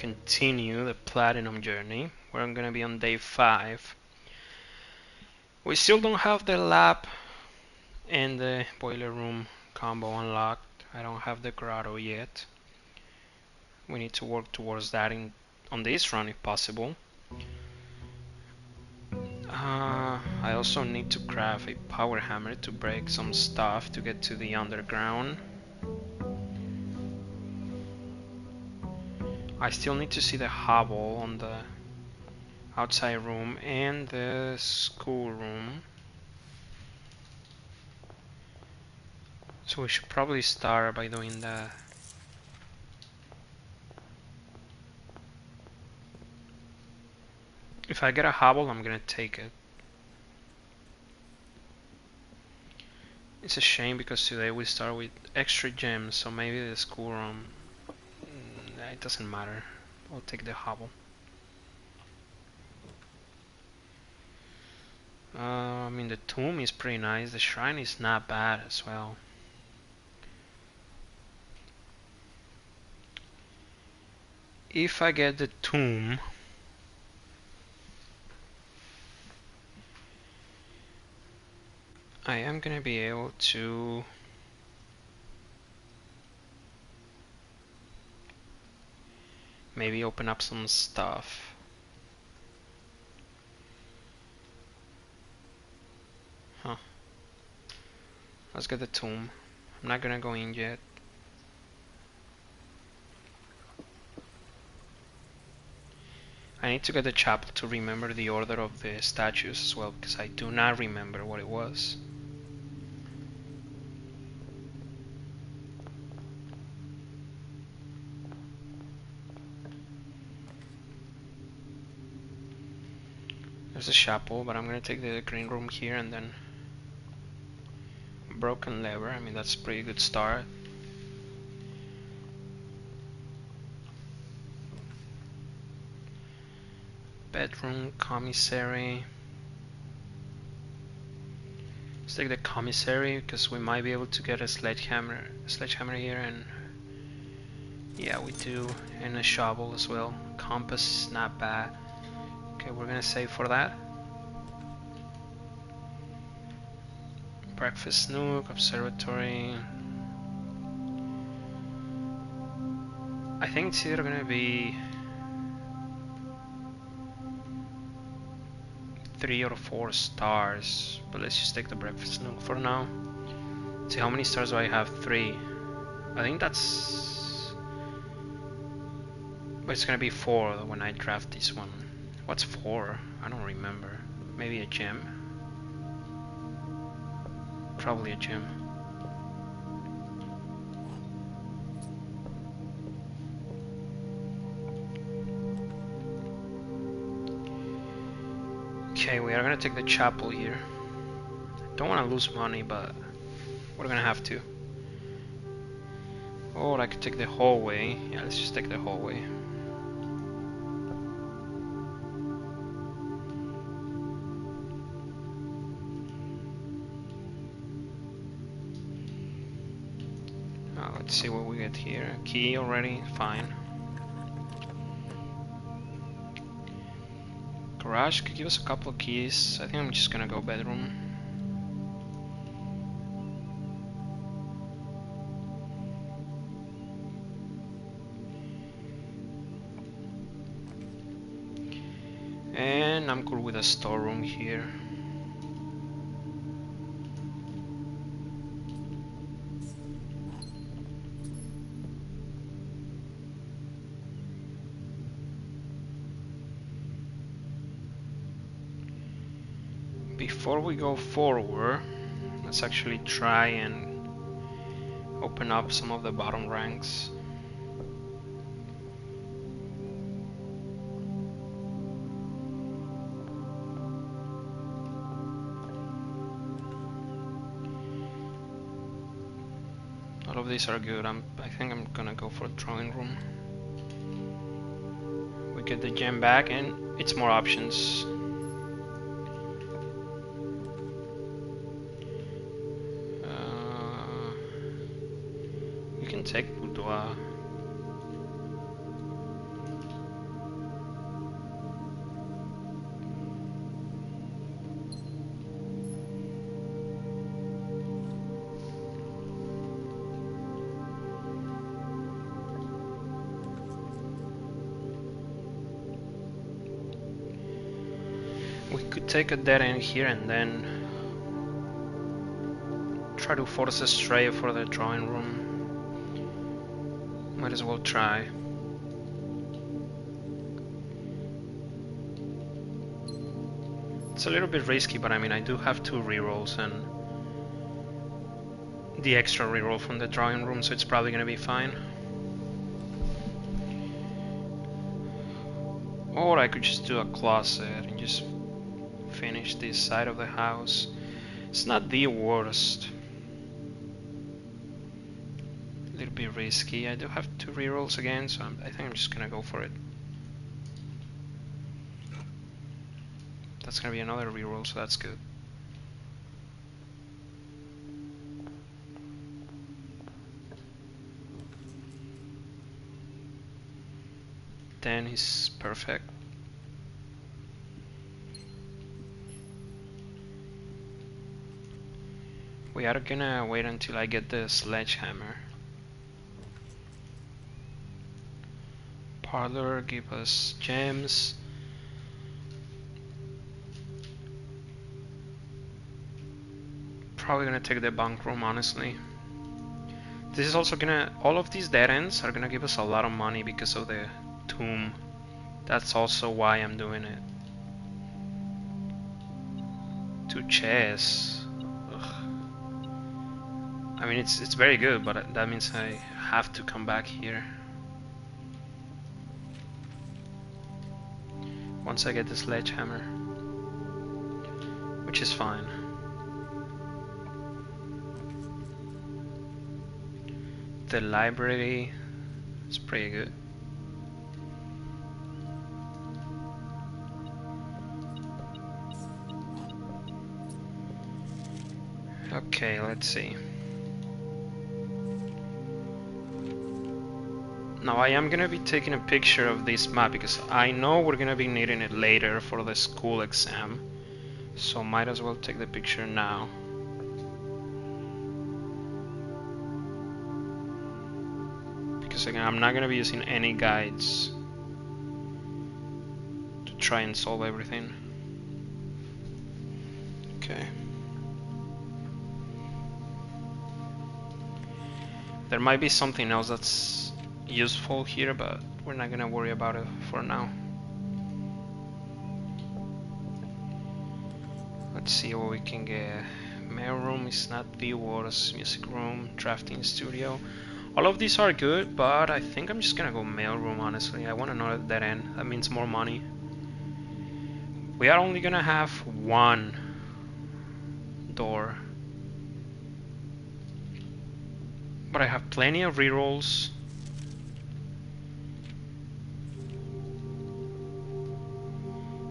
continue the platinum journey. We're gonna be on day 5. We still don't have the lab and the boiler room combo unlocked. I don't have the grotto yet. We need to work towards that on this run if possible. I also need to craft a power hammer to break some stuff to get to the underground. I still need to see the hovel on the outside room and the school room. So we should probably start by doing that. If I get a hovel, I'm gonna take it. It's a shame because today we start with extra gems, so maybe the school room, it doesn't matter. I'll take the hovel. I mean, the tomb is pretty nice. The shrine is not bad as well. If I get the tomb, I am gonna be able to maybe open up some stuff. Huh. Let's get the tomb. I'm not gonna go in yet. I need to get the chapel to remember the order of the statues as well, because I do not remember what it was. There's a chapel, but I'm gonna take the green room here and then broken lever. I mean, that's a pretty good start. Bedroom, commissary. Let's take the commissary because we might be able to get a sledgehammer here, and yeah, we do, and a shovel as well. Compass, not bad. Okay, we're gonna save for that. Breakfast nook, observatory. I think it's either gonna be 3 or 4 stars, but let's just take the breakfast nook for now. See how many stars do I have? 3. I think that's, but it's gonna be 4 when I draft this one. What's 4? I don't remember. Maybe a gem? Probably a gem. Okay, we are gonna take the chapel here. Don't wanna lose money, but we're gonna have to. Or I could take the hallway. Yeah, let's just take the hallway. Let's see what we get here. Key already, fine. Garage could give us a couple of keys. I think I'm just gonna go bedroom. And I'm cool with a storeroom here. Before we go forward, let's actually try and open up some of the bottom ranks. All of these are good. I think I'm gonna go for drawing room. We get the gem back and it's more options. We can take boudoir. We could take a dead end here and then try to force a stray for the drawing room. Might as well try. It's a little bit risky, but I mean, I do have 2 rerolls and the extra reroll from the drawing room, so it's probably gonna be fine. Or I could just do a closet and just finish this side of the house. It's not the worst. A little bit risky. I do have 2 rerolls again, so I think I'm just gonna go for it. That's gonna be another reroll, so that's good. Then he's perfect. We are gonna wait until I get the sledgehammer. Parlor, give us gems. Probably gonna take the bunk room, honestly. This is also gonna, all of these dead ends are gonna give us a lot of money because of the tomb. That's also why I'm doing it. 2 chests. Ugh. I mean, it's very good, but that means I have to come back here. Once I get the sledgehammer. Which is fine. The library is pretty good. Okay, let's see. Now I am gonna be taking a picture of this map because I know we're gonna be needing it later for the school exam. So might as well take the picture now. Because again, I'm not gonna be using any guides to try and solve everything. Okay. There might be something else that's useful here, but we're not gonna worry about it for now. Let's see what we can get. Mail room is not the worst. Music room, drafting studio. All of these are good, but I think I'm just gonna go mail room, honestly. I want to know that end. That means more money. We are only gonna have 1 door. But I have plenty of rerolls.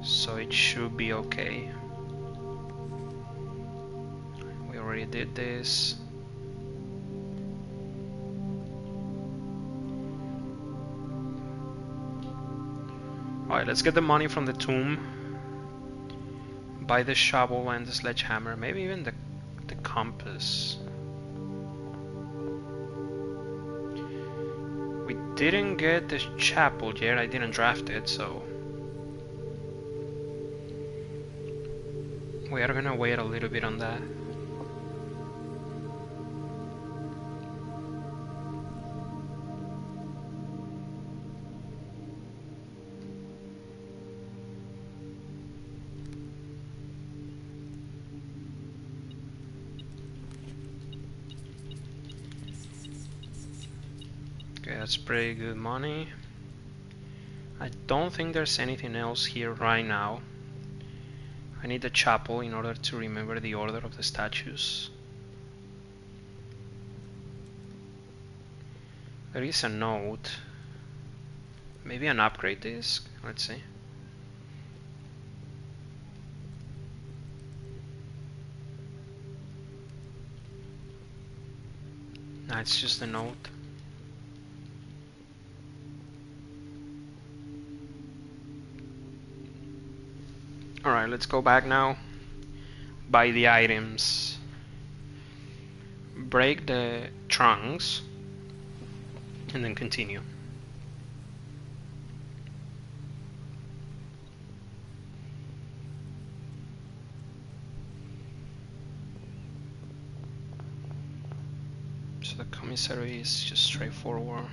So it should be okay. We already did this. Alright, let's get the money from the tomb. Buy the shovel and the sledgehammer. Maybe even the compass. We didn't get the chapel yet. I didn't draft it, so we are gonna wait a little bit on that. Okay, that's pretty good money. I don't think there's anything else here right now. I need the chapel in order to remember the order of the statues. There is a note. Maybe an upgrade disc? Let's see. Nah, it's just a note. Alright, let's go back now. Buy the items. Break the trunks. And then continue. So the commissary is just straightforward.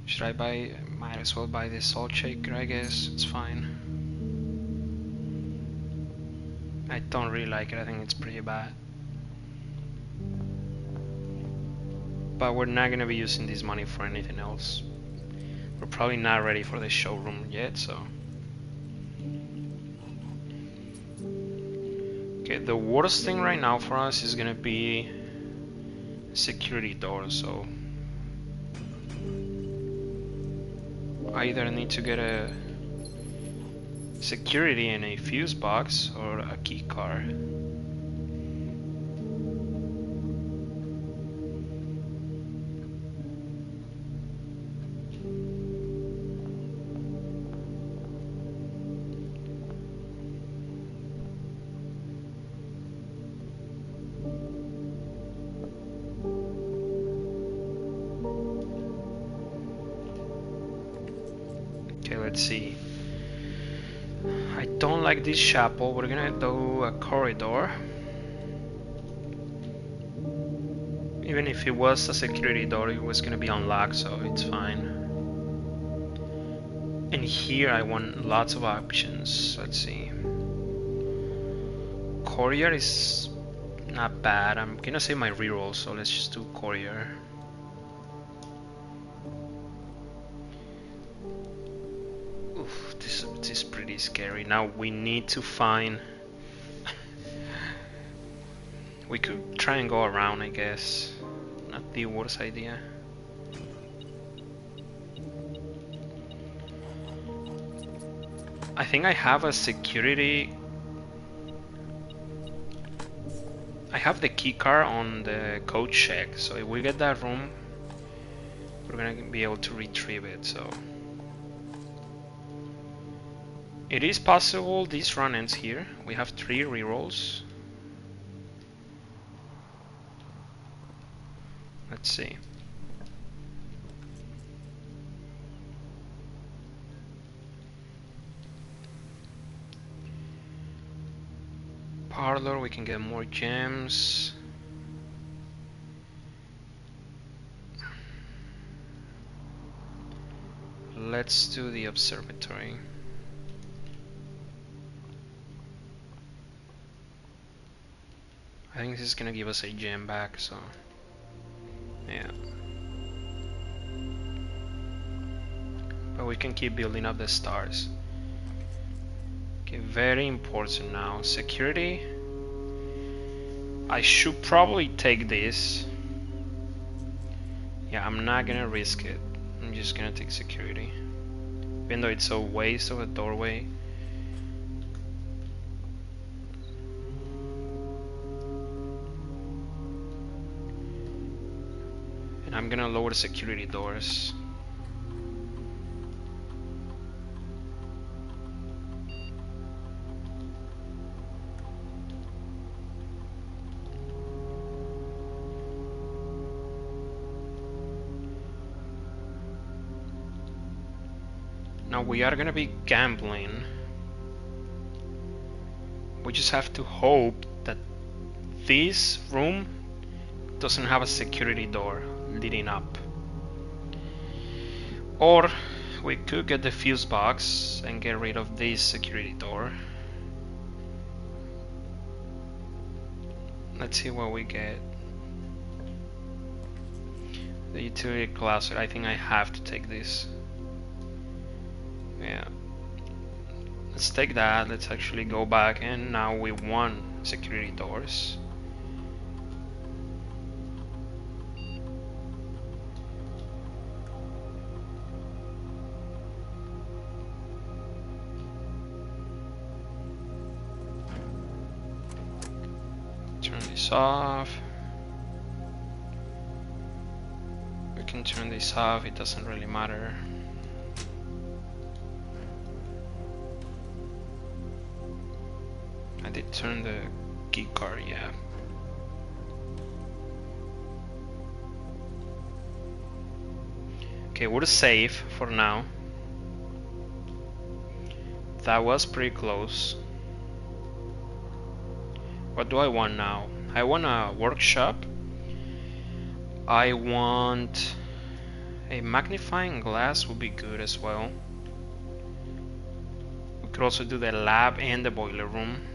Should I buy? Might as well buy this salt shaker, I guess. It's fine. I don't really like it. I think it's pretty bad. But we're not gonna be using this money for anything else. We're probably not ready for the showroom yet, so. Okay, the worst thing right now for us is gonna be security door, so I either need to get a security and a fuse box or a key card. Okay, let's see. I don't like this chapel. We're gonna do a corridor. Even if it was a security door, it was gonna be unlocked, so it's fine. And here I want lots of options. Let's see. Courier is not bad. I'm gonna save my reroll, so let's just do courier. Oof, this is pretty scary. Now we need to find. We could try and go around, I guess. Not the worst idea. I think I have a security. I have the key card on the code check, so if we get that room, we're gonna be able to retrieve it. So it is possible this run ends here. We have 3 rerolls. Let's see. Parlor, we can get more gems. Let's do the observatory. I think this is gonna give us a gem back, so yeah. But we can keep building up the stars. Okay, very important now. Security. I should probably take this. Yeah, I'm not gonna risk it. I'm just gonna take security. Even though it's a waste of a doorway. And I'm gonna lower the security doors. Now we are gonna be gambling. We just have to hope that this room doesn't have a security door leading up. Or we could get the fuse box and get rid of this security door. Let's see what we get. The utility closet. I think I have to take this. Yeah. Let's take that. Let's actually go back, and now we want security doors. Turn this off. We can turn this off, it doesn't really matter. I did turn the key card, yeah. Okay, we're safe for now. That was pretty close. What do I want now? I want a workshop. I want a magnifying glass would be good as well. We could also do the lab and the boiler room.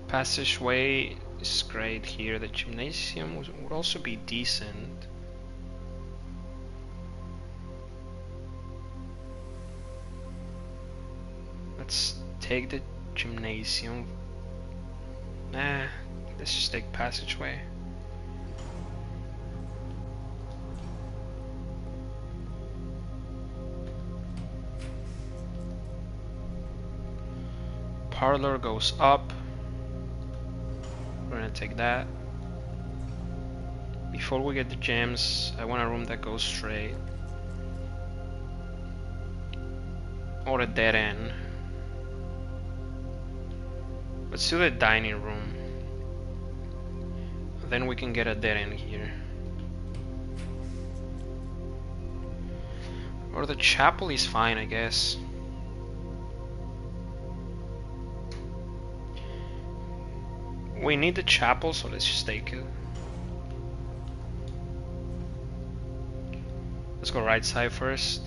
Passageway is great here. The gymnasium would also be decent. Let's take the gymnasium. Nah, let's just take passageway. Parlor goes up. We're gonna take that. Before we get the gems, I want a room that goes straight. Or a dead end. Let's do the dining room. Then we can get a dead end here. Or the chapel is fine, I guess. We need the chapel, so let's just take it. Let's go right side first.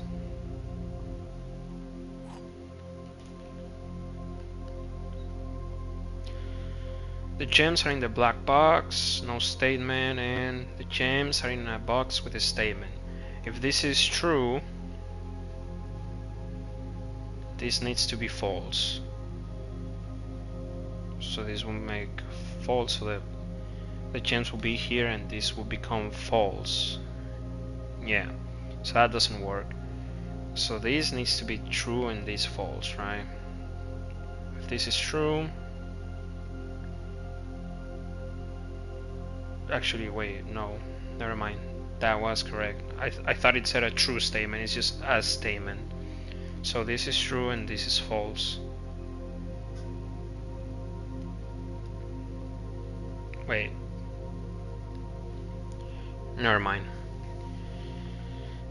The gems are in the black box, no statement, and the gems are in a box with a statement. If this is true, this needs to be false. So this will make false, so that the gems will be here and this will become false. Yeah, so that doesn't work. So this needs to be true and this false, right? If this is true, actually wait, no, never mind, that was correct. I thought it said a true statement, it's just a statement. So this is true and this is false. Wait, never mind.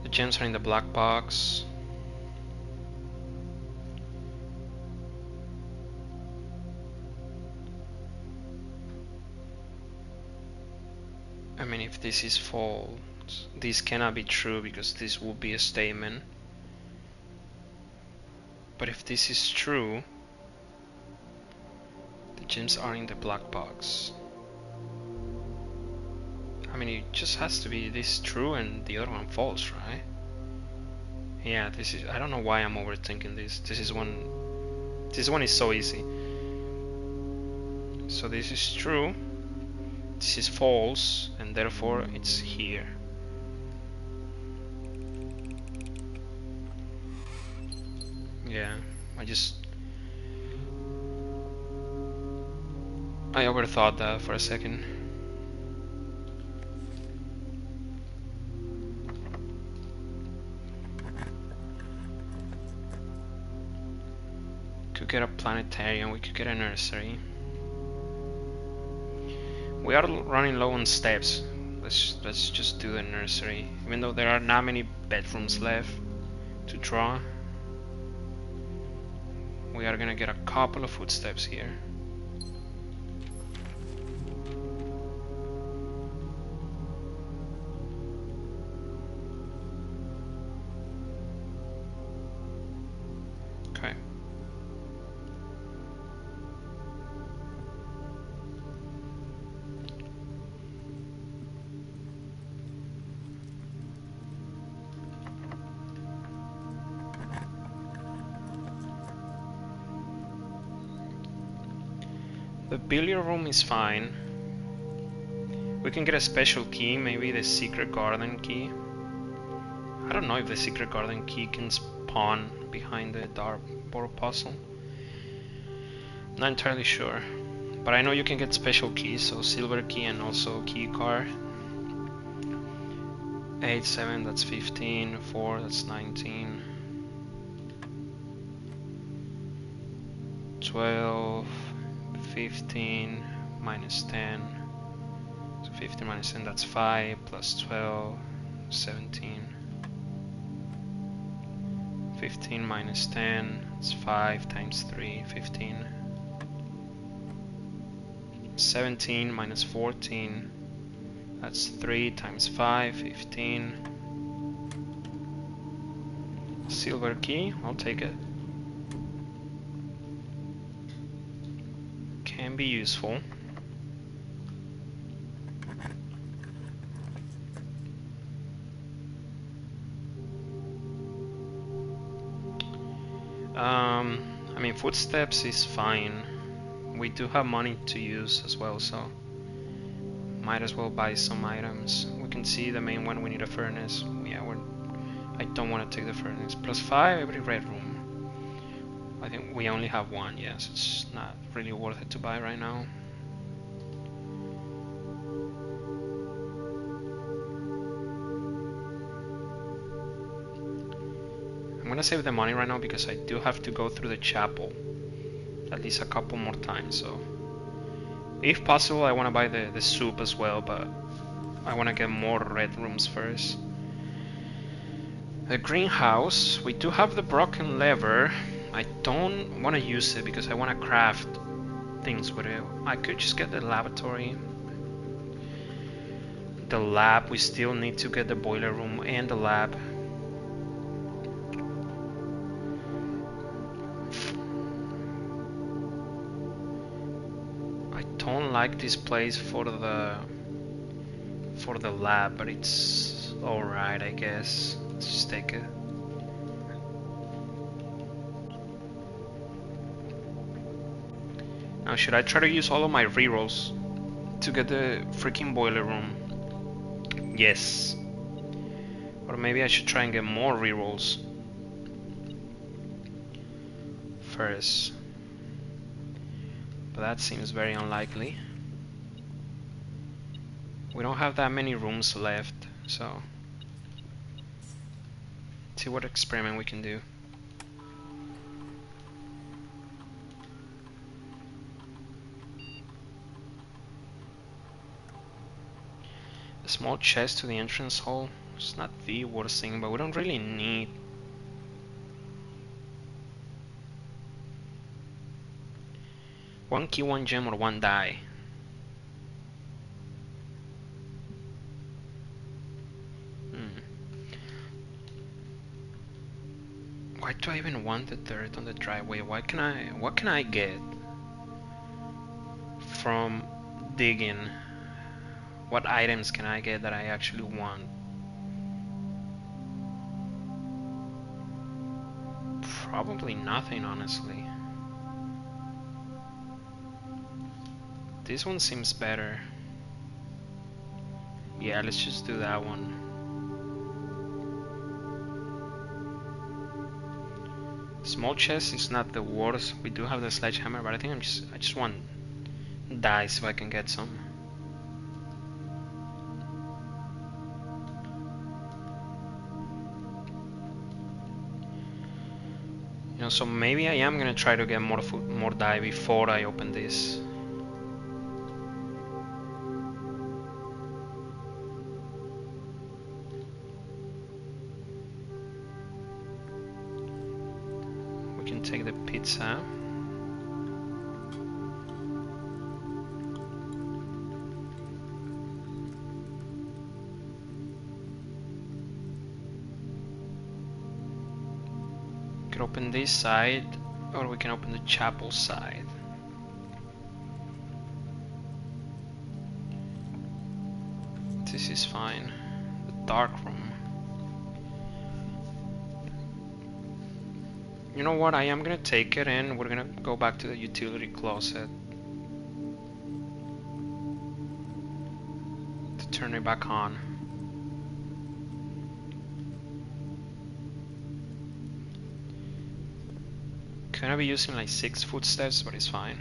The gems are in the black box. I mean, if this is false, this cannot be true because this will be a statement. But if this is true, the gems are in the black box. I mean, it just has to be this true and the other one false, right? Yeah, this is, I don't know why I'm overthinking this. This one is so easy. So this is true, this is false, and therefore it's here. Yeah, I overthought that for a second. Could get a planetarium, we could get a nursery. We are running low on steps. Let's just do the nursery. Even though there are not many bedrooms left to draw, we are gonna get a couple of footsteps here. Okay. The billiard room is fine. We can get a special key, maybe the secret garden key. I don't know if the secret garden key can spawn behind the dartboard puzzle. Not entirely sure. But I know you can get special keys, so silver key and also key card. 8, 7, that's 15, 4, that's 19. 12, 15, minus 10, so 15 minus 10, that's 5, plus 12, 17. 15 minus 10, it's 5 times 3, 15. 17 minus 14, that's 3 times 5, 15. Silver key, I'll take it. Can be useful. I mean, footsteps is fine. We do have money to use as well, so might as well buy some items. We can see the main one, we need a furnace. Yeah, I don't want to take the furnace. Plus 5 every red room. I think we only have one, yes, it's not really worth it to buy right now. I'm gonna save the money right now because I do have to go through the chapel at least a couple more times, so if possible I want to buy the soup as well, but I want to get more red rooms first. The greenhouse, we do have the broken lever. I don't want to use it because I want to craft things with it. I could just get the lavatory. The lab, we still need to get the boiler room and the lab. I don't like this place for the lab, but it's alright, I guess. Let's just take it. Now, should I try to use all of my rerolls to get the freaking boiler room? Yes. Or maybe I should try and get more rerolls first. But that seems very unlikely. We don't have that many rooms left, so let's see what experiment we can do. A small chest to the entrance hall. It's not the worst thing, but we don't really need. One key, one gem, or one die. Why do I even want the dirt on the driveway? What can I get from digging? What items can I get that I actually want? Probably nothing, honestly. This one seems better. Yeah, let's just do that one. Small chest is not the worst. We do have the sledgehammer, but I think I just want dice if I can get some. You know, so maybe I am gonna try to get more die before I open this. Take the pizza. We can open this side, or we can open the chapel side. This is fine. The dark room. You know what, I am gonna take it and we're gonna go back to the utility closet to turn it back on. Gonna be using like 6 footsteps, but it's fine.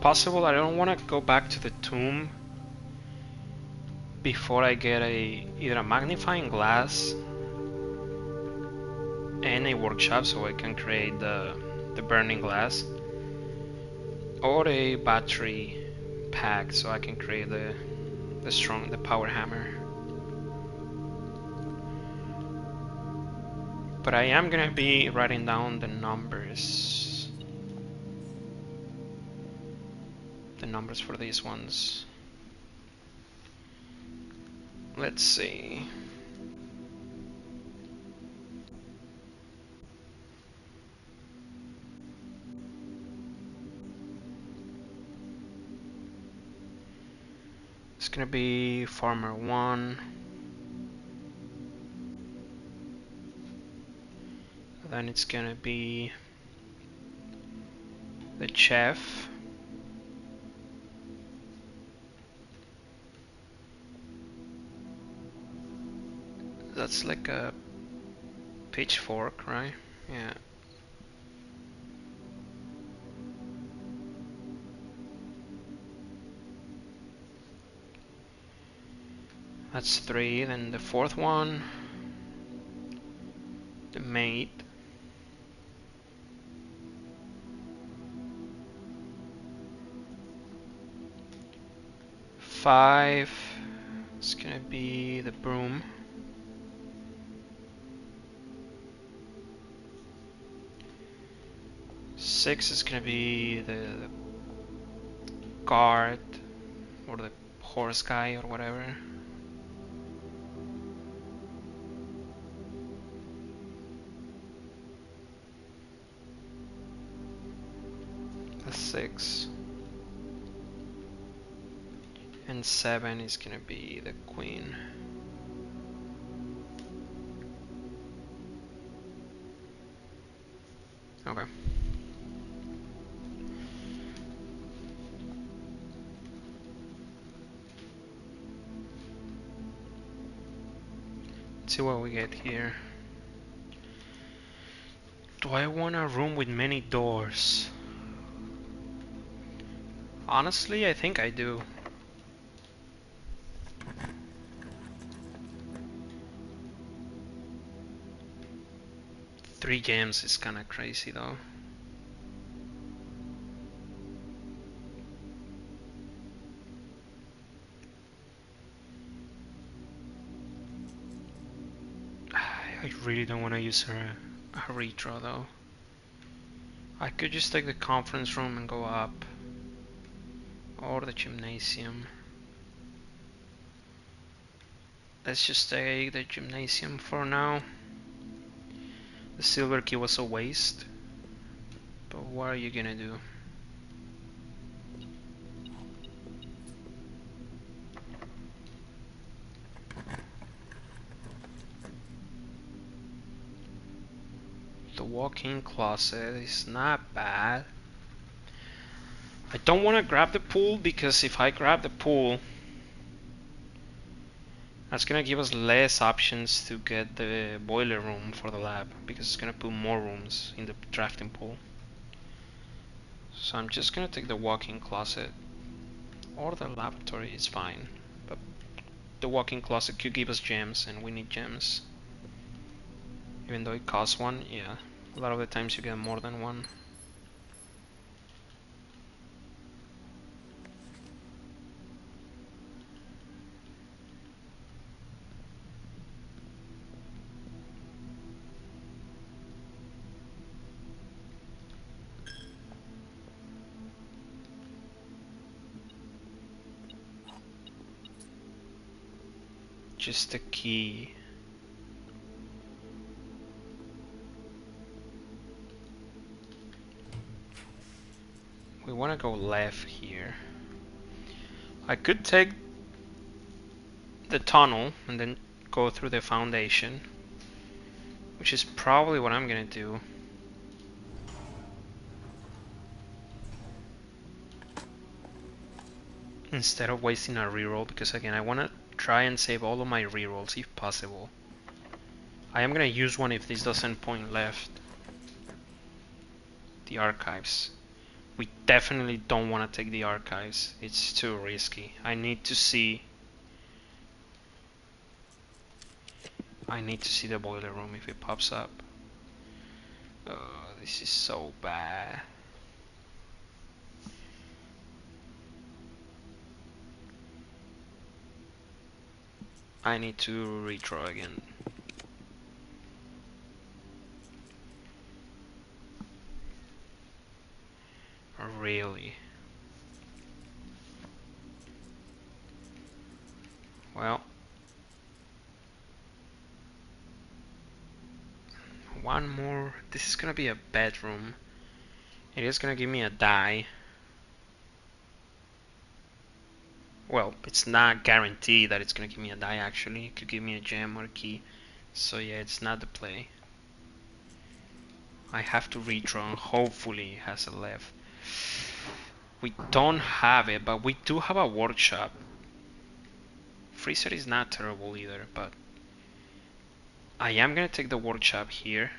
possible, I don't want to go back to the tomb before I get either a magnifying glass and a workshop so I can create the burning glass, or a battery pack so I can create the power hammer. But I am gonna be writing down the numbers for these ones. Let's see. It's gonna be Farmer 1. Then it's gonna be the chef. That's like a pitchfork, right? Yeah. That's 3. Then the fourth one, the maid. Five, it's gonna be the broom. Six is gonna be the guard or the horse guy or whatever. That's 6. And 7 is gonna be the queen. Okay. Let's see what we get here. Do I want a room with many doors? Honestly, I think I do. Three gems is kinda crazy though. I really don't want to use a redraw though. I could just take the conference room and go up. Or the gymnasium. Let's just take the gymnasium for now. The silver key was a waste. But what are you gonna do? The walk-in closet is not bad. I don't want to grab the pool because if I grab the pool, that's gonna give us less options to get the boiler room for the lab because it's gonna put more rooms in the drafting pool. So I'm just gonna take the walk-in closet, or the laboratory is fine, but the walk-in closet could give us gems and we need gems. Even though it costs 1, yeah, a lot of the times you get more than 1. Just the key. We want to go left here. I could take the tunnel and then go through the foundation, which is probably what I'm gonna do. Instead of wasting a reroll, because again I want to try and save all of my rerolls if possible. I am gonna use one if this doesn't point left. The archives. We definitely don't want to take the archives. It's too risky. I need to see the boiler room if it pops up. Oh, this is so bad. I need to redraw again. Really? Well, one more. This is gonna be a bedroom. It is gonna give me a die. Well, it's not guaranteed that it's gonna give me a die actually. It could give me a gem or a key. So yeah, it's not the play. I have to redraw and hopefully it has a left. We don't have it, but we do have a workshop. Freezer is not terrible either, but I am gonna take the workshop here.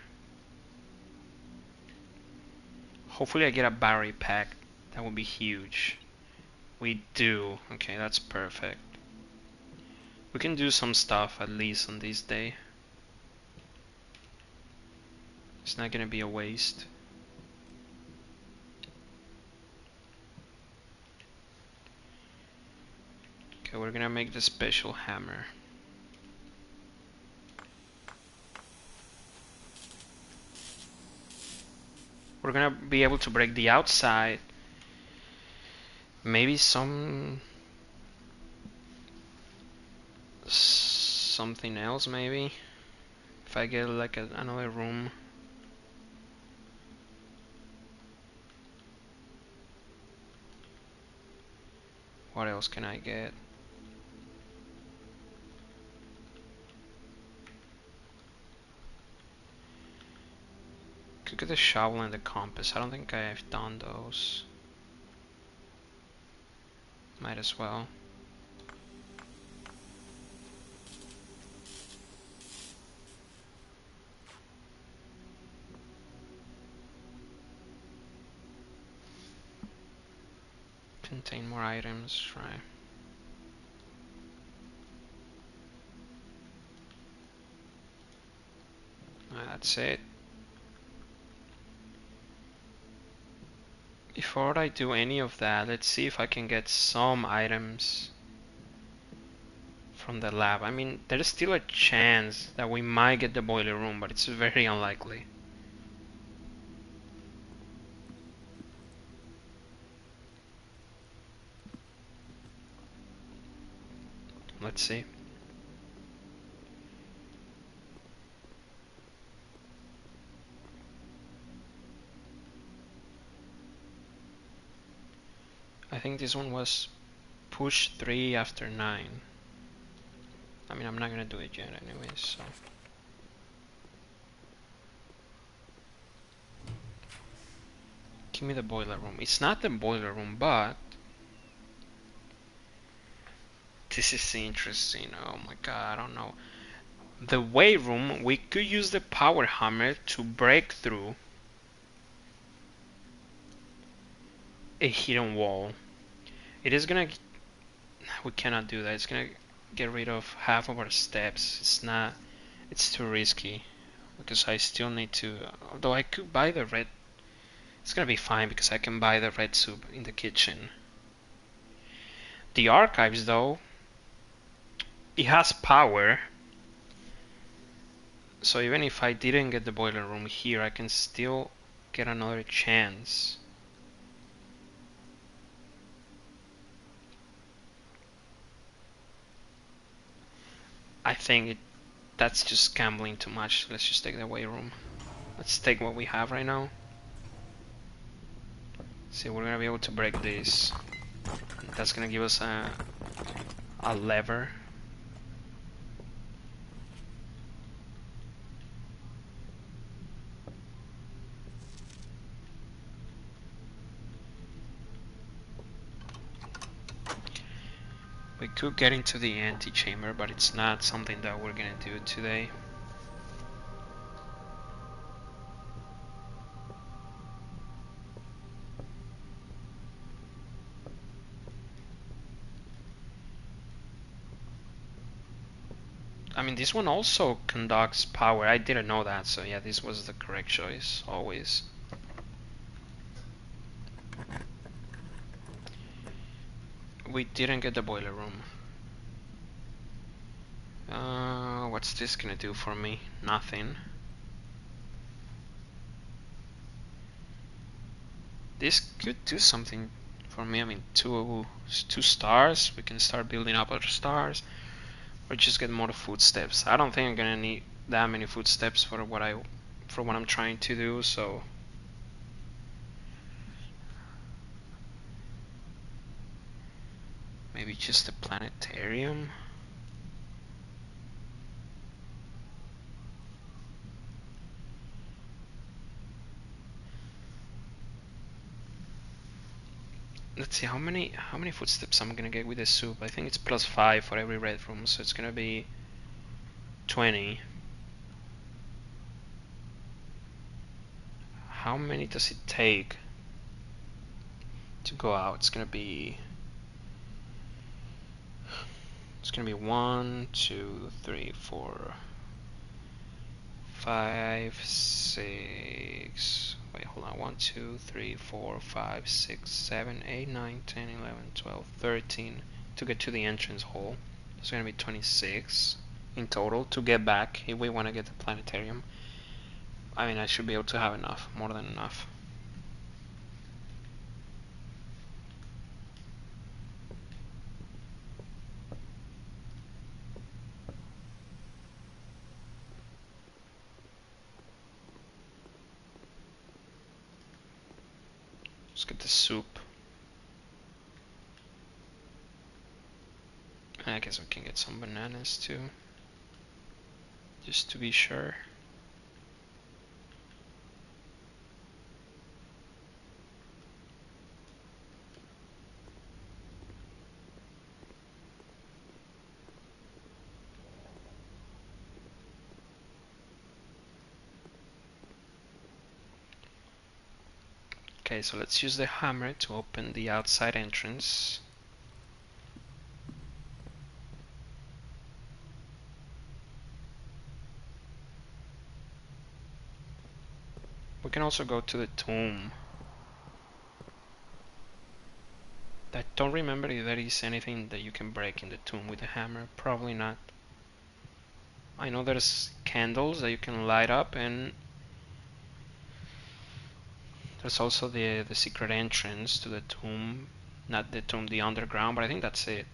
Hopefully I get a battery pack. That would be huge. We do. Okay, that's perfect. We can do some stuff at least on this day. It's not gonna be a waste. Okay, we're gonna make the special hammer. We're gonna be able to break the outside. Maybe something else maybe. If I get like another room. What else can I get? Could get the shovel and the compass. I don't think I've done those. Might as well. Contain more items, right? That's it. Before I do any of that, let's see if I can get some items from the lab. I mean, there's still a chance that we might get the boiler room, but it's very unlikely. Let's see. I think this one was push 3 after 9. I mean, I'm not gonna do it yet anyways, so. Give me the boiler room. It's not the boiler room, but this is interesting. Oh my god, I don't know. The weight room, we could use the power hammer to break through a hidden wall. It is gonna, we cannot do that. It's gonna get rid of half of our steps. It's too risky because I still need to, although I could buy the red, it's gonna be fine because I can buy the red soup in the kitchen. The archives though, it has power, so even if I didn't get the boiler room here, I can still get another chance. I think that's just gambling too much. Let's just take the weight room. Let's take what we have right now. See, we're gonna be able to break this. That's gonna give us a lever. We could get into the antechamber, but it's not something that we're gonna do today. I mean, this one also conducts power. I didn't know that, so yeah, this was the correct choice, always. We didn't get the boiler room. What's this gonna do for me? Nothing. This could do something for me. I mean, two stars. We can start building up other stars, or just get more footsteps. I don't think I'm gonna need that many footsteps for what I'm trying to do. So maybe just a planetarium. Let's see how many footsteps I'm gonna get with this soup. I think it's +5 for every red room, so it's gonna be 20. How many does it take to go out? It's gonna be 1, 2, 3, 4, 5, 6. Wait, hold on. 1, 2, 3, 4, 5, 6, 7, 8, 9, 10, 11, 12, 13 to get to the entrance hall. It's gonna be 26 in total to get back if we want to get the planetarium. I mean, I should be able to have enough, more than enough. Let's get the soup. I guess we can get some bananas too, just to be sure. Okay, so let's use the hammer to open the outside entrance. We can also go to the tomb. I don't remember if there is anything that you can break in the tomb with a hammer. Probably not. I know there's candles that you can light up, and there's also the secret entrance to the tomb. Not the tomb, the underground, but I think that's it.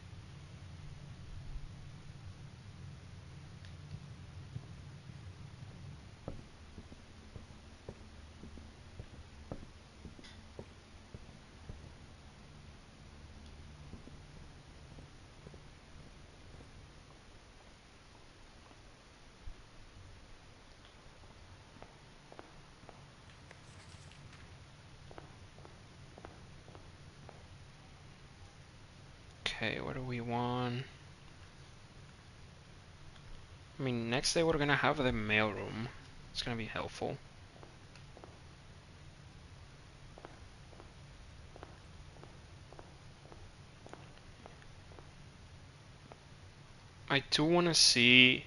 Okay, what do we want? I mean, next day we're gonna have the mailroom. It's gonna be helpful. I do want to see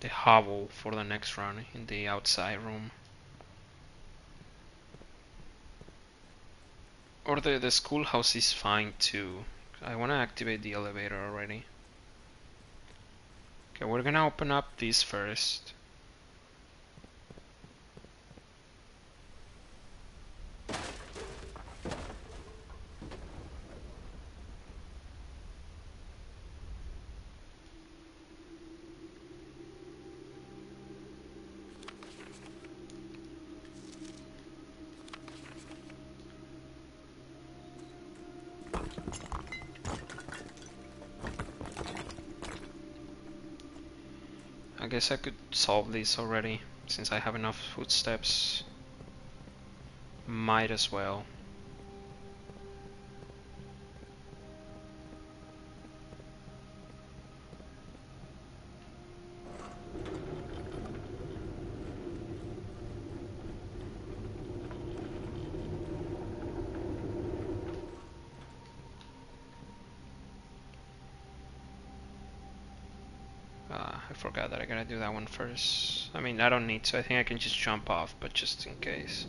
the hovel for the next run in the outside room. Or the schoolhouse is fine too. I want to activate the elevator already. Okay, we're gonna open up this first. I guess I could solve this already, since I have enough footsteps. Might as well. I forgot that I gotta do that one first. I mean, I don't need to. I think I can just jump off, but just in case.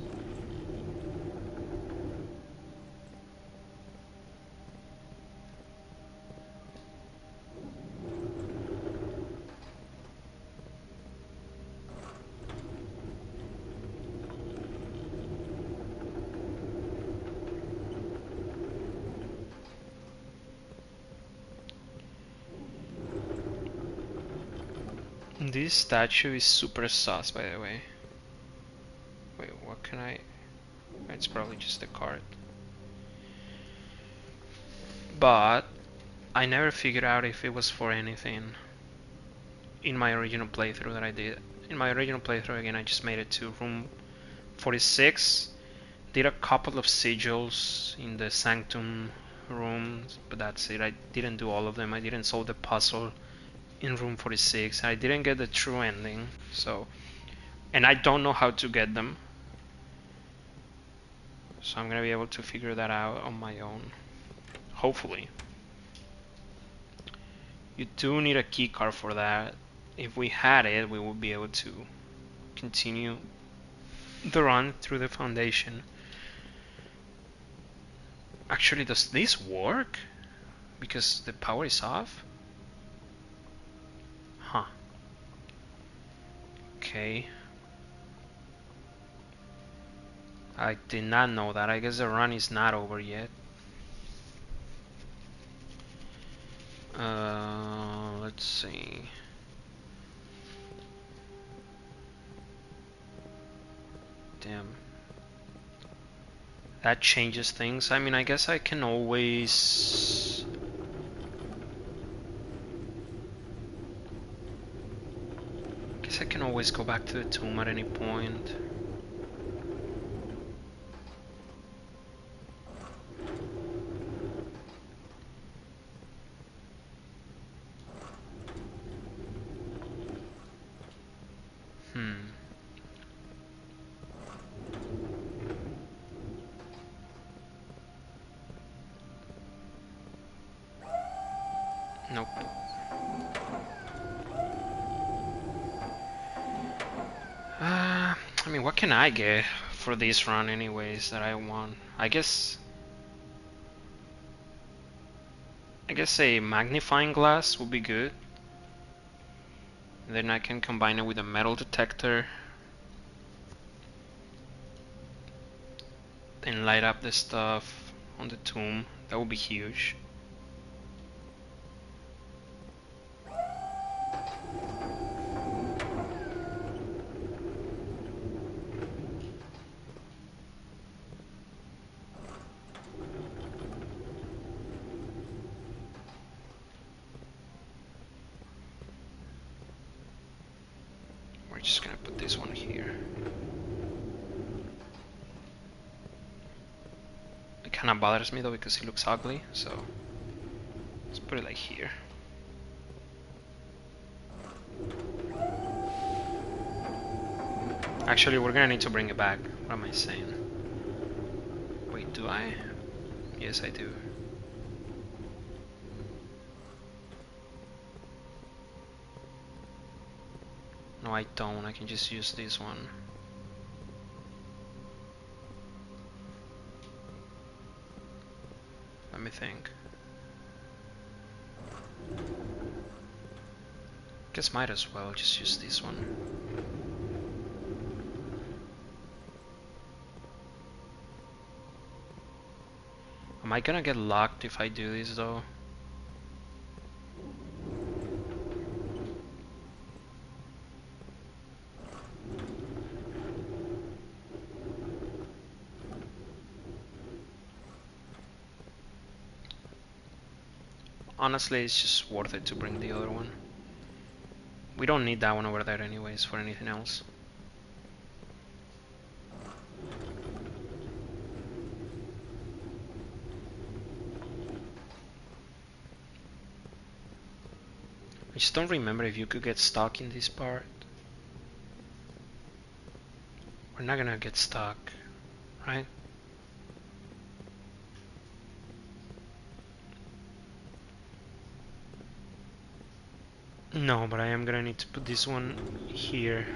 This statue is super sus, by the way. Wait, what can I... It's probably just a card. But I never figured out if it was for anything in my original playthrough that I did. In my original playthrough, again, I just made it to room 46. Did a couple of sigils in the sanctum rooms, but that's it. I didn't do all of them. I didn't solve the puzzle in room 46. I didn't get the true ending, so... And I don't know how to get them. So I'm gonna be able to figure that out on my own. Hopefully. You do need a key card for that. If we had it, we would be able to continue the run through the foundation. Actually, does this work? Because the power is off? Huh. Okay. I did not know that. I guess the run is not over yet. Let's see. Damn. That changes things. I mean, I guess I can always... I can always go back to the tomb at any point. Nope. I mean, what can I get for this run anyways that I want? I guess a magnifying glass would be good. And then I can combine it with a metal detector and light up the stuff on the tomb. That would be huge. We're just gonna put this one here. It kinda bothers me though because it looks ugly, so let's put it like here. Actually, we're gonna need to bring it back. What am I saying? Wait, do I? Yes, I do. No, I don't. I can just use this one. Let me think. Guess might as well just use this one. Am I gonna get locked if I do this though? Honestly, it's just worth it to bring the other one. We don't need that one over there anyways for anything else. I just don't remember if you could get stuck in this part. We're not gonna get stuck, right? No, but I am gonna need to put this one here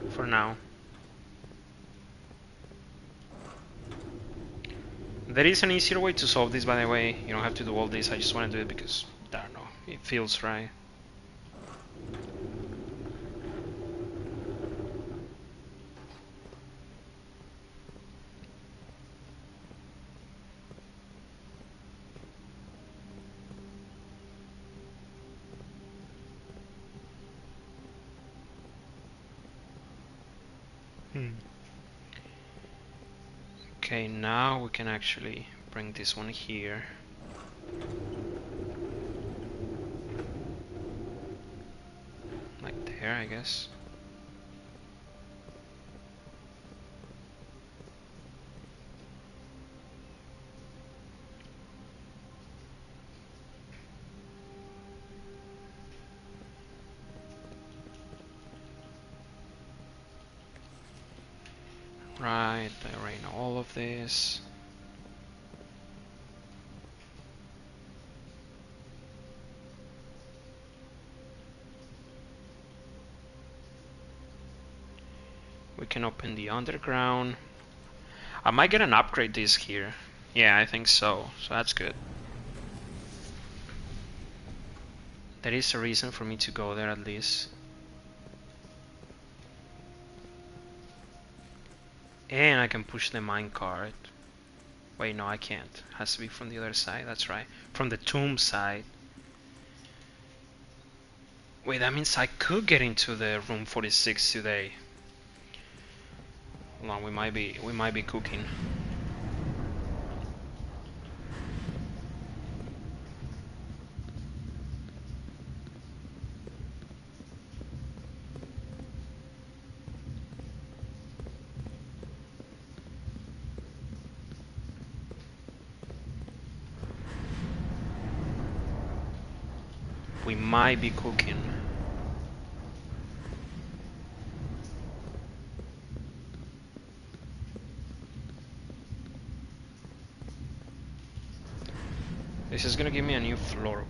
for now. There is an easier way to solve this, by the way. You don't have to do all this. I just want to do it because, I don't know, it feels right. Okay, now we can actually bring this one here. Like there, I guess. Right, I arrange all of this. We can open the underground. I might get an upgrade disc here. Yeah, I think so. So that's good. There is a reason for me to go there at least. And I can push the minecart. Wait, no, I can't. It has to be from the other side. That's right. From the tomb side. Wait, that means I could get into the room 46 today. Hold on, we might be cooking. We might be cooking. This is gonna give me a new floor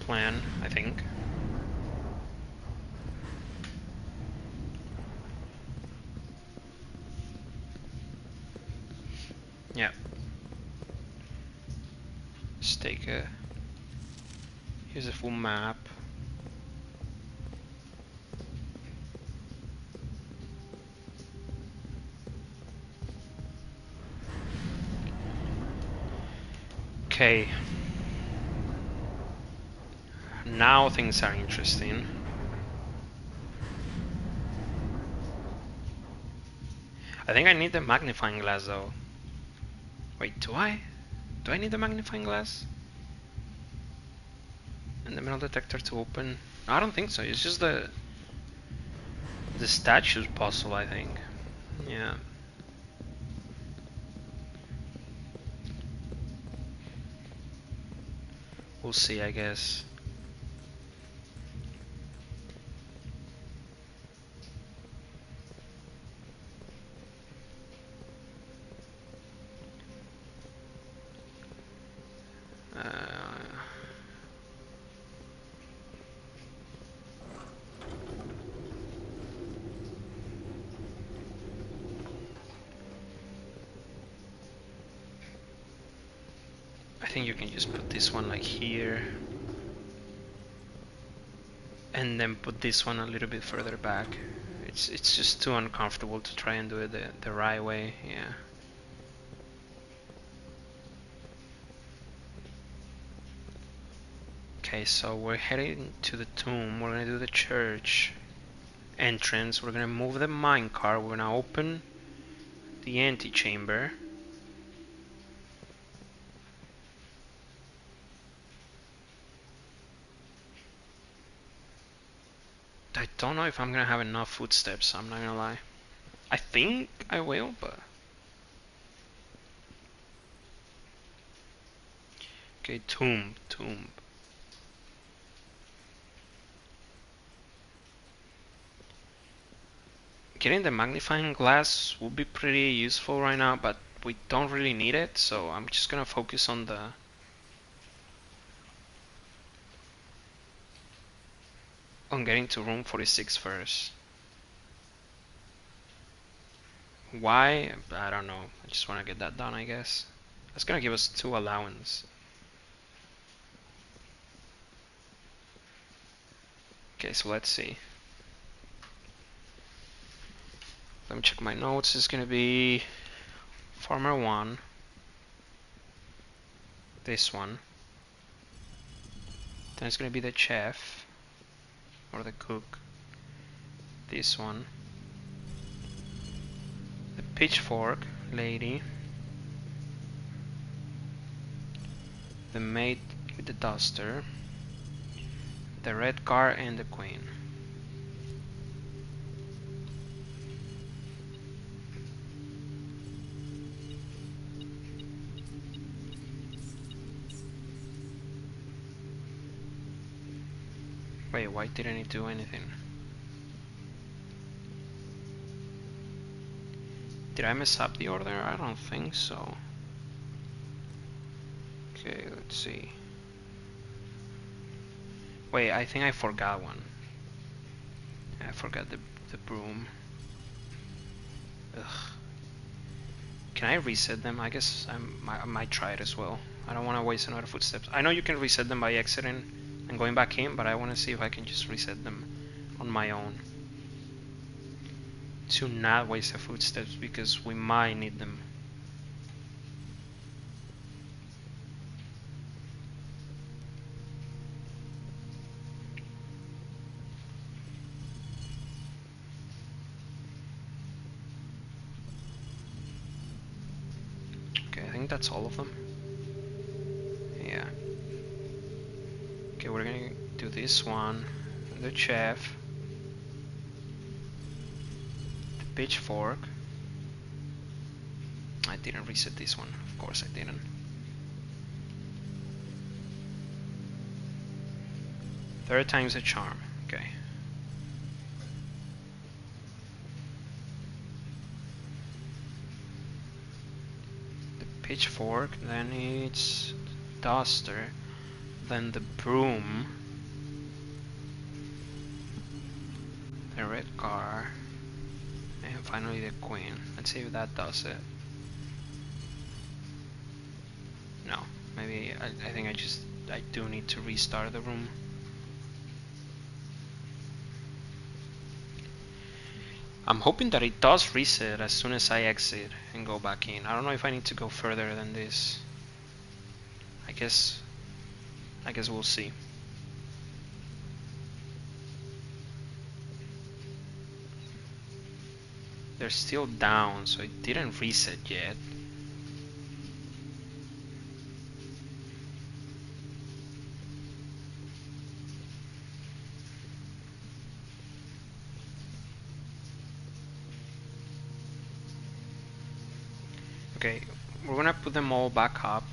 plan, I think. Yeah. Let's take a... Here's a full map. Okay. Now things are interesting. I think I need the magnifying glass though. Wait, do I? Do I need the magnifying glass? And the metal detector to open? I don't think so. It's just the statues puzzle, I think. Yeah. We'll see, I guess. I think you can just put this one like here. And then put this one a little bit further back. It's just too uncomfortable to try and do it the right way, yeah. Okay, so we're heading to the tomb. We're gonna do the church entrance. We're gonna move the minecart. We're gonna open the antechamber. I don't know if I'm gonna have enough footsteps, I'm not gonna lie. I think I will, but... Okay, tomb. Getting the magnifying glass would be pretty useful right now, but we don't really need it, so I'm just gonna focus on the... on getting to room 46 first. Why? I don't know. I just want to get that done, I guess. That's gonna give us 2 allowance. Okay, so let's see. Let me check my notes. It's gonna be Farmer 1. This one. Then it's gonna be the chef. Or the cook. This one. The pitchfork lady. The maid with the duster. The red car and the queen. Wait, why didn't it do anything? Did I mess up the order? I don't think so. Okay, let's see. Wait, I think I forgot one. I forgot the broom. Ugh. Can I reset them? I guess I might try it as well. I don't want to waste another footsteps. I know you can reset them by exiting and going back in, but I want to see if I can just reset them on my own. To not waste the footsteps, because we might need them. Okay, I think that's all of them. Yeah. Okay, we're gonna do this one. The chef. The pitchfork. I didn't reset this one. Of course I didn't. Third time's a charm. Okay. The pitchfork, then it's duster, then the broom, the red car, and finally the queen. Let's see if that does it. No, maybe I think I do need to restart the room. I'm hoping that it does reset as soon as I exit and go back in. I don't know if I need to go further than this. I guess we'll see. They're still down, so it didn't reset yet. Okay, we're gonna put them all back up.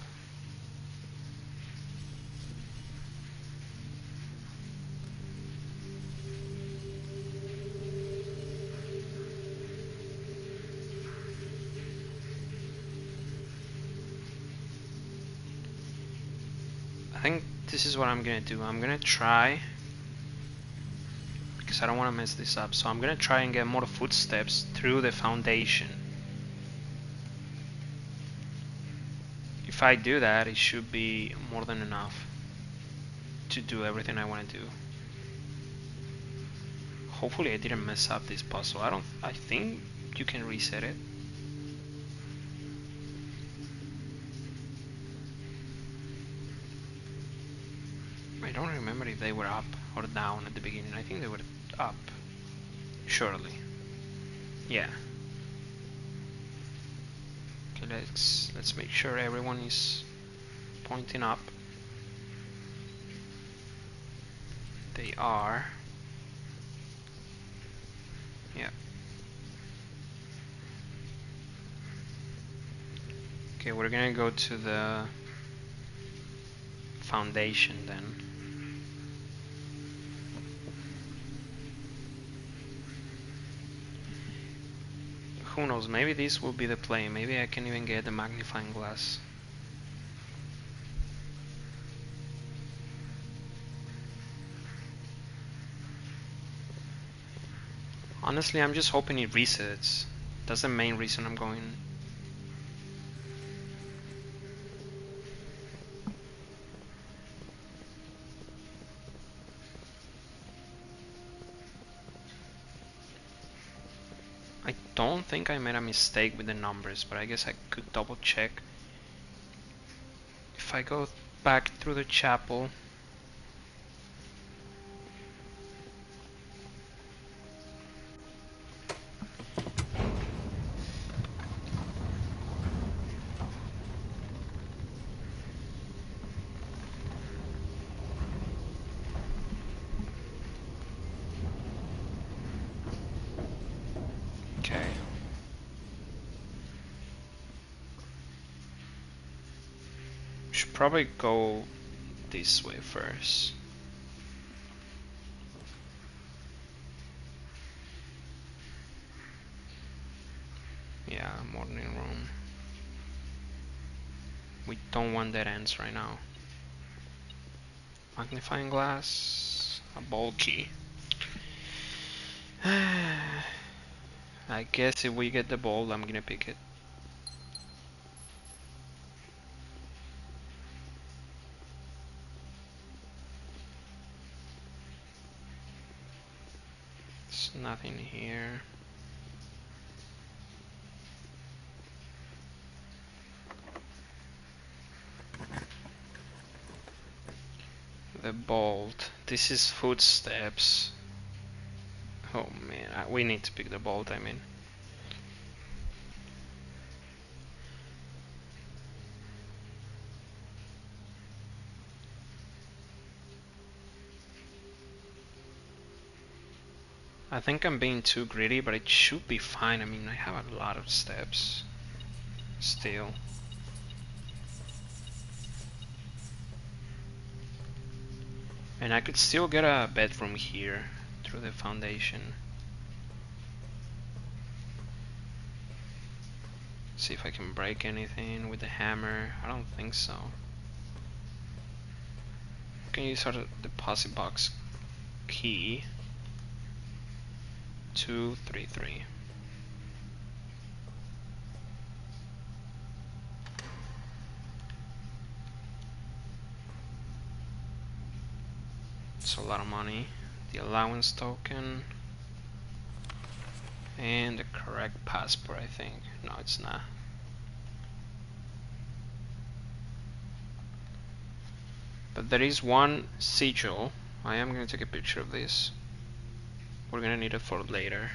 I think this is what I'm gonna do. I'm gonna try, because I don't want to mess this up, so I'm gonna try and get more footsteps through the foundation. If I do that, it should be more than enough to do everything I want to do. Hopefully I didn't mess up this puzzle. I think you can reset it. I don't remember if they were up or down at the beginning. I think they were up. Surely. Yeah. Okay, let's make sure everyone is pointing up. They are. Yeah. Okay, we're gonna go to the foundation then. Who knows, maybe this will be the play. Maybe I can even get the magnifying glass. Honestly, I'm just hoping it resets. That's the main reason I'm going. I don't think I made a mistake with the numbers, but I guess I could double check. If I go back through the chapel, okay. Should probably go this way first. Yeah, morning room. We don't want dead ends right now. Magnifying glass, a bulky. I guess if we get the bolt, I'm gonna pick it. There's nothing here. The bolt. This is footsteps. Oh man, we need to pick the bolt, I mean. I think I'm being too greedy, but it should be fine. I mean, I have a lot of steps still. And I could still get a bedroom here through the foundation. See if I can break anything with the hammer. I don't think so. Can use our deposit box key. 233. It's a lot of money. The allowance token. And the correct passport, I think. No, it's not. But there is one sigil. I am going to take a picture of this. We're going to need it for later.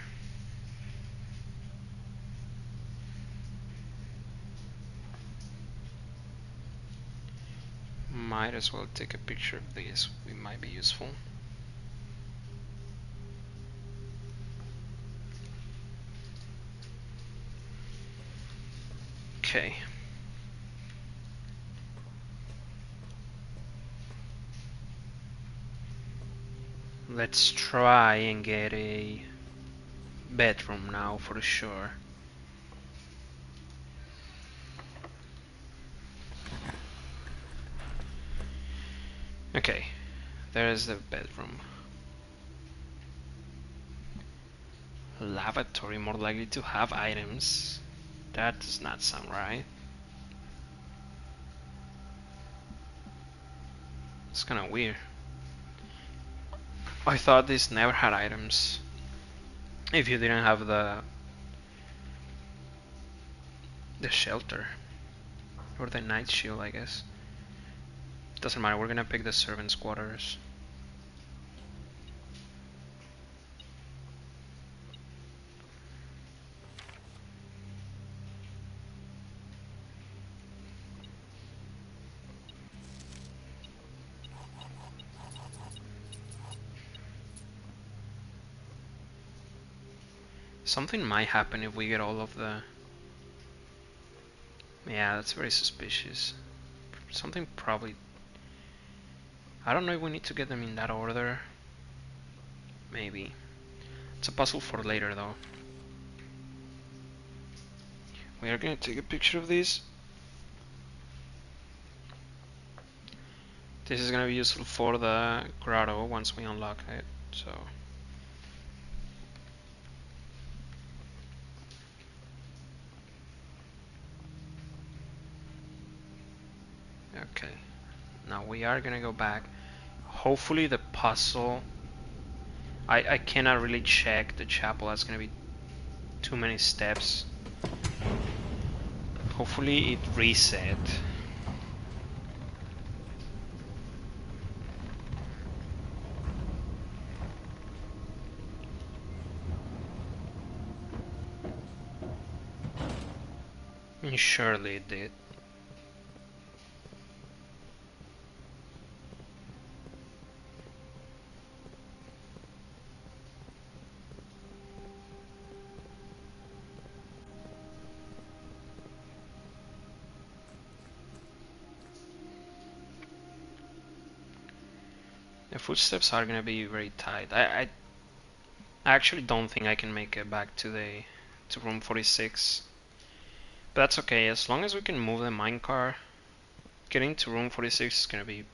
Might as well take a picture of this. It might be useful. Okay. Let's try and get a bedroom now for sure. Okay, there's the bedroom. Lavatory, more likely to have items. That does not sound right. It's kind of weird. I thought this never had items. If you didn't have the shelter or the night shield, I guess. Doesn't matter. We're gonna pick the servants' quarters. Something might happen if we get all of the... Yeah, that's very suspicious. Something probably... I don't know if we need to get them in that order. Maybe. It's a puzzle for later though. We are going to take a picture of this. This is going to be useful for the grotto once we unlock it. So Okay, now we are gonna go back. Hopefully the puzzle, I cannot really check the chapel, that's gonna be too many steps. Hopefully it reset. And surely it did. The footsteps are gonna be very tight. I actually don't think I can make it back to room 46. But that's okay, as long as we can move the minecart, getting to room 46 is gonna be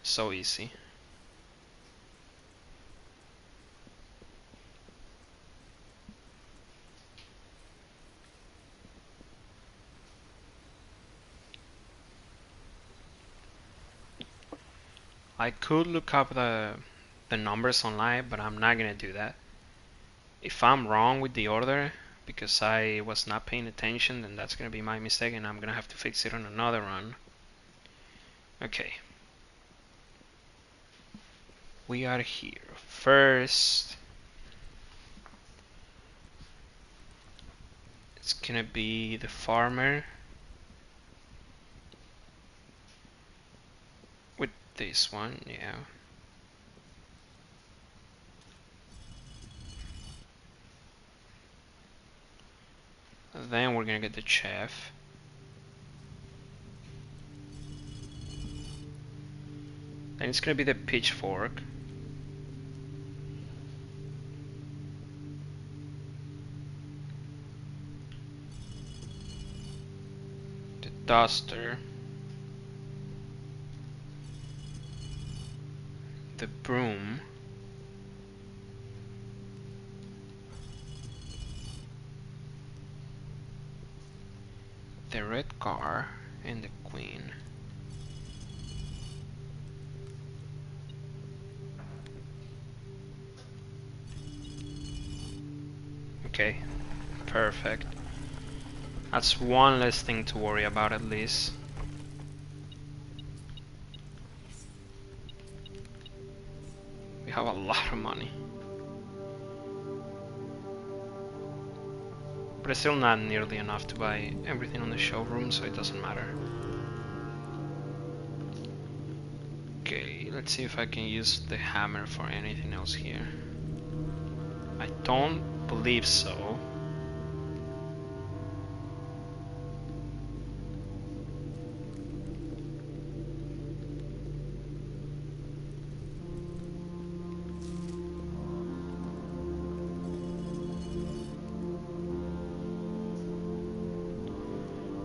so easy. I could look up the numbers online, but I'm not gonna do that. If I'm wrong with the order because I was not paying attention, then that's gonna be my mistake and I'm gonna have to fix it on another run. Okay. We are here. First, it's gonna be the farmer with this one, yeah. Then we're gonna get the chef. Then it's gonna be the pitchfork. The duster. The broom. The red car and the queen. Okay, perfect. That's one less thing to worry about at least. We have a lot of money. But it's still not nearly enough to buy everything on the showroom, so it doesn't matter. Okay, let's see if I can use the hammer for anything else here. I don't believe so.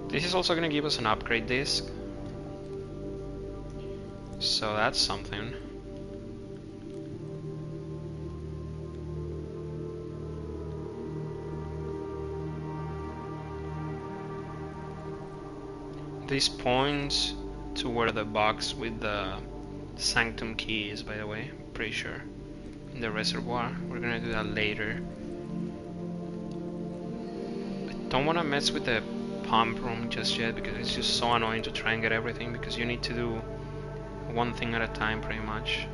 This is also going to give us an upgrade disc. So that's something. This points to where the box with the sanctum key is, by the way, pretty sure. In the reservoir. We're gonna do that later. I don't wanna mess with the pump room just yet because it's just so annoying to try and get everything because you need to do one thing at a time pretty much.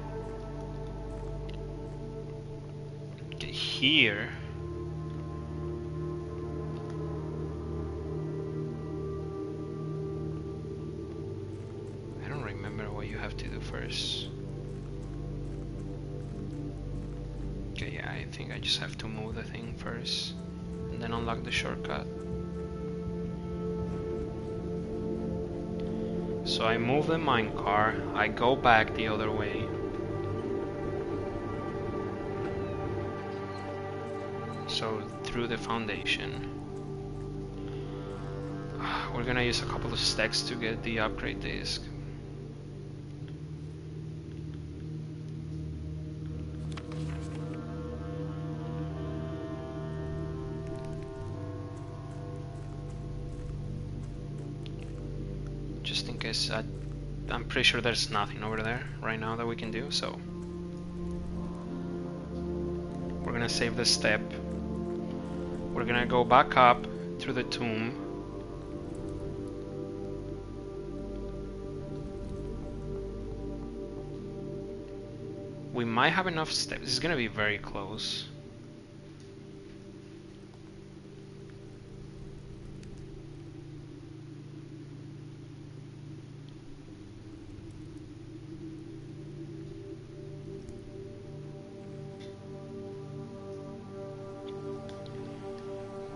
Okay, here. I don't remember what you have to do first. Okay, yeah, I think I just have to move the thing first and then unlock the shortcut. So I move the minecart, I go back the other way. So through the foundation. We're gonna use a couple of stacks to get the upgrade disc. because I'm pretty sure there's nothing over there right now that we can do, so we're gonna save this step. We're gonna go back up through the tomb. We might have enough steps. This is gonna be very close.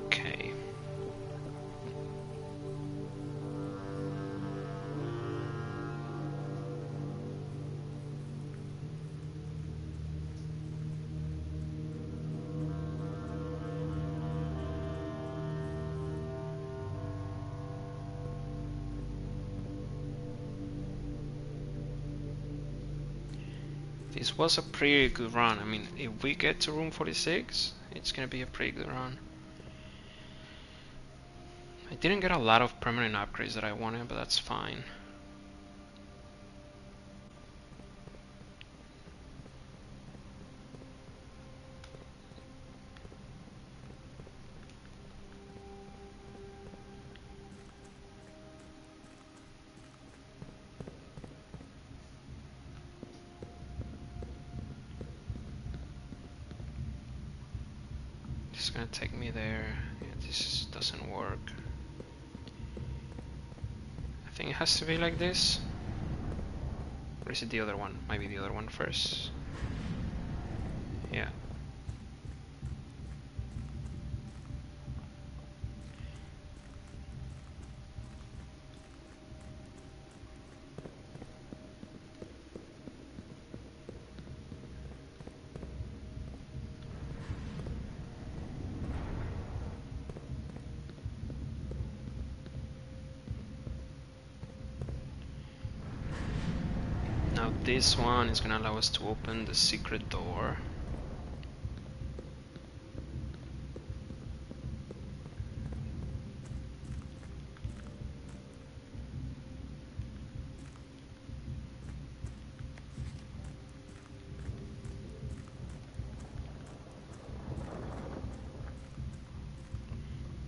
Okay. This was a pretty good run. I mean, if we get to room 46, it's gonna be a pretty good run. I didn't get a lot of permanent upgrades that I wanted, but that's fine. It's gonna take me there. Yeah, this doesn't work. I think it has to be like this. Or is it the other one? Might be the other one first. Yeah. Now this one is gonna allow us to open the secret door.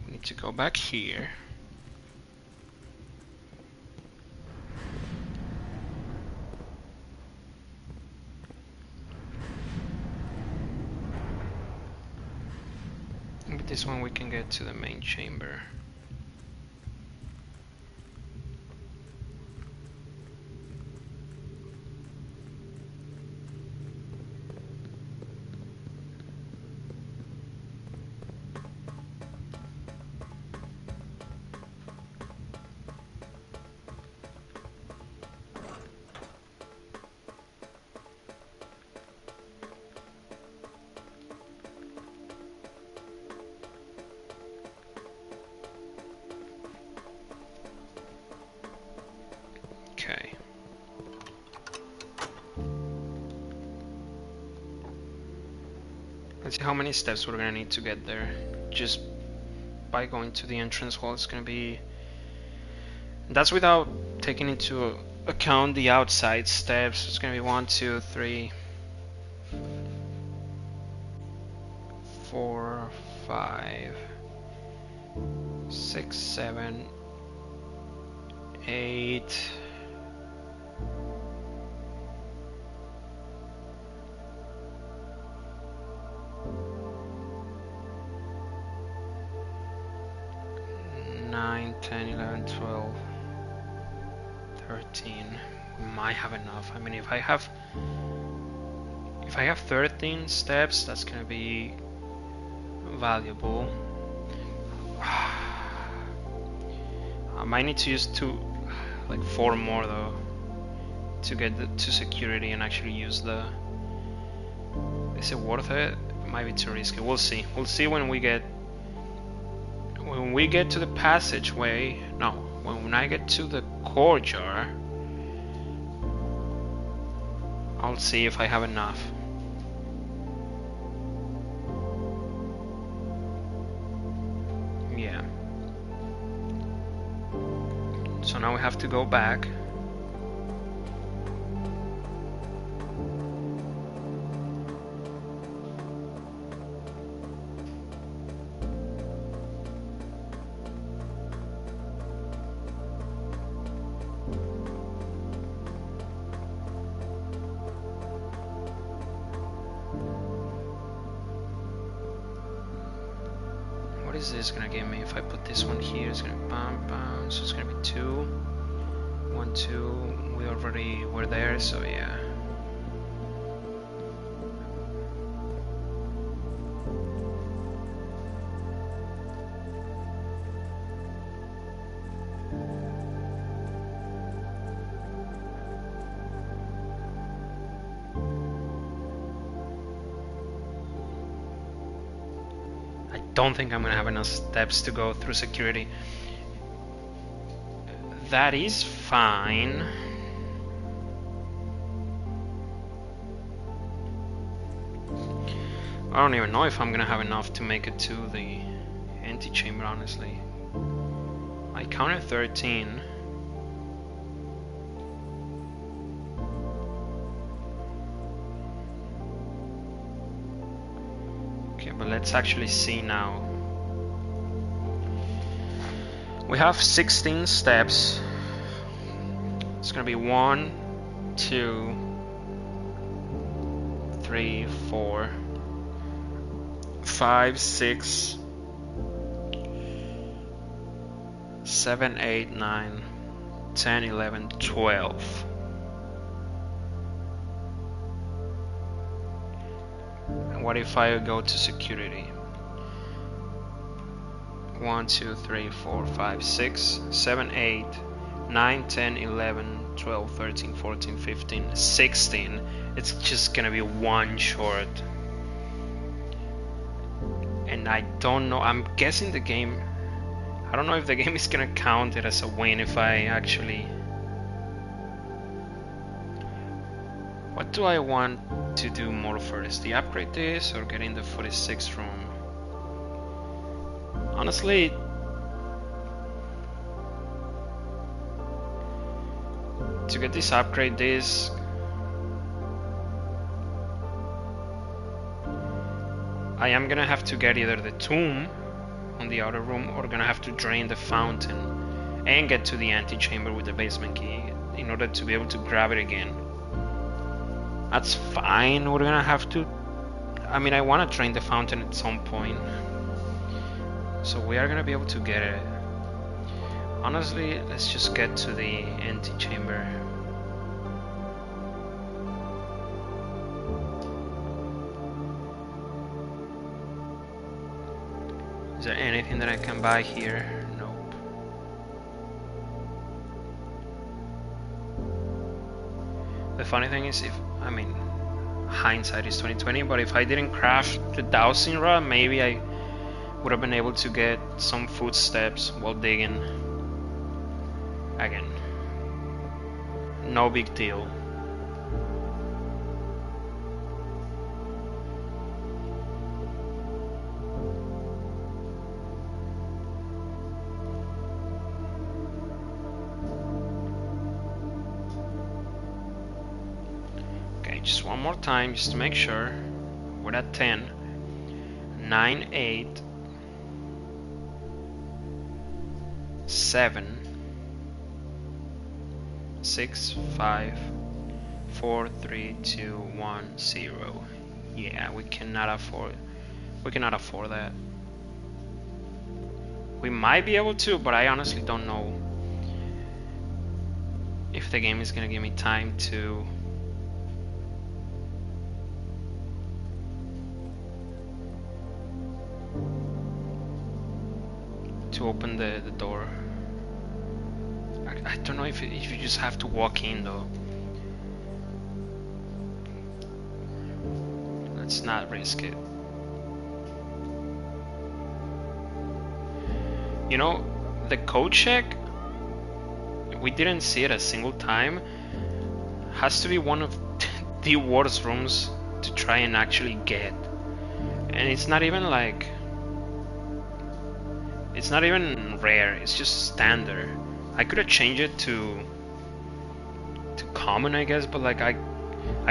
We need to go back here. With this one we can get to the main chamber. Okay. Let's see how many steps we're gonna need to get there. Just by going to the entrance hall, it's gonna be... That's without taking into account the outside steps. It's gonna be 1, 2, 3, 4, 5, 6, 7, 8. 9, 10, 11, 12, 13. We might have enough. I mean, if I have 13 steps, that's gonna be valuable. I might need to use 4 more though, to get to security and actually use the... Is it worth it? It might be too risky. We'll see. We'll see when we get to the passageway. No, when I get to the core jar, I'll see if I have enough. So now we have to go back. What is this gonna give me? If I put this one here, it's gonna bam bam. So it's gonna be 2, 1, 2. We already were there, so yeah. Don't think I'm gonna have enough steps to go through security. That is fine. I don't even know if I'm gonna have enough to make it to the antechamber, honestly. I counted 13. But let's actually see now. We have 16 steps. It's gonna be 1, 2, 3, 4, 5, 6, 7, 8, 9, 10, 11, 12. What if I go to security? 1, 2, 3, 4, 5, 6, 7, 8, 9, 10, 11, 12, 13, 14, 15, 16. It's just gonna be one short. And I don't know, I'm guessing the game, I don't know if the game is gonna count it as a win if I actually... What do I want to do more first? The upgrade this or get in the 46th room? Honestly, to get this upgrade this, I am gonna have to get either the tomb on the outer room or gonna have to drain the fountain and get to the antechamber with the basement key in order to be able to grab it again. That's fine, we're gonna have to... I mean, I want to drain the fountain at some point. So we are gonna be able to get it. Honestly, let's just get to the antechamber. Is there anything that I can buy here? Nope. The funny thing is, if I mean, hindsight is 2020, but if I didn't craft the dowsing rod, maybe I would have been able to get some footsteps while digging. Again, no big deal. Just one more time, just to make sure. We're at 10, 9, 8, 7, 6, 5, 4, 3, 2, 1, 0. Yeah, we cannot afford that. We might be able to, but I honestly don't know if the game is gonna give me time to open the door. I don't know if you just have to walk in though. Let's not risk it. You know, the code check, we didn't see it a single time. Has to be one of the worst rooms to try and actually get. And it's not even like... It's not even rare, it's just standard. I could have changed it to common, I guess, but like I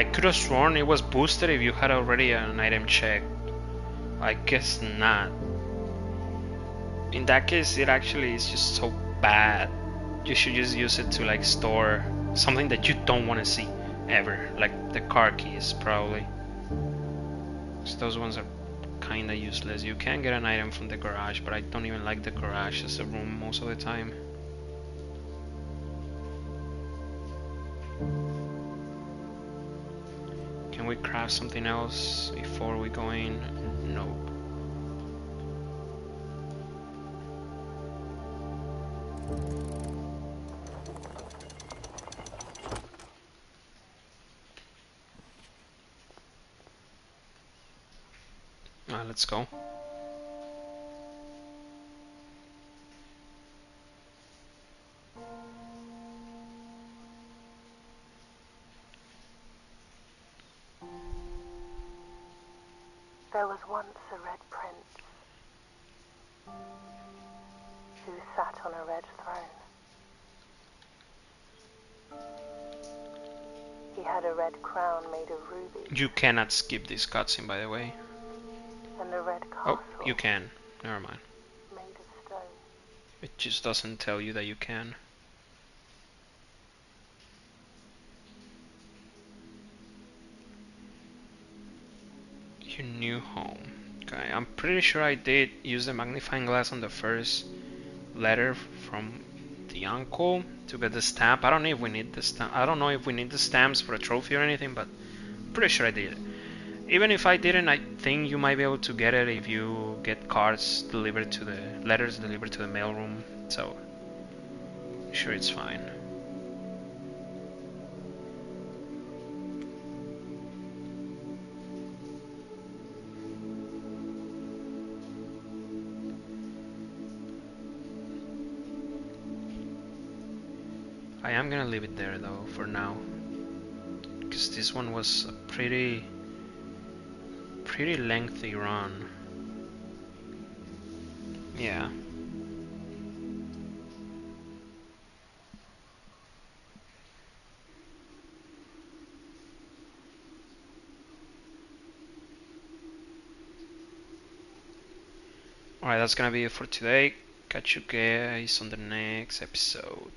could have sworn it was boosted if you had already an item checked. I guess not. In that case, it actually is just so bad. You should just use it to like store something that you don't want to see ever, like the car keys probably. So those ones are kinda useless. You can get an item from the garage, but I don't even like the garage as a room most of the time. Can we craft something else before we go in? Nope. Let's go. There was once a red prince who sat on a red throne. He had a red crown made of rubies. You cannot skip this cutscene, by the way. And a red castle. Oh, you can. Never mind. Made of stone. It just doesn't tell you that you can. Your new home. Okay, I'm pretty sure I did use the magnifying glass on the first letter from the uncle to get the stamp. I don't know if we need the stamp. I don't know if we need the stamps for a trophy or anything, but I'm pretty sure I did. Even if I didn't, I think you might be able to get it if you get cards delivered to the letters delivered to the mailroom. So, sure, it's fine. I am gonna leave it there though for now, because this one was a pretty lengthy run. Yeah. Alright, that's gonna be it for today. Catch you guys on the next episode.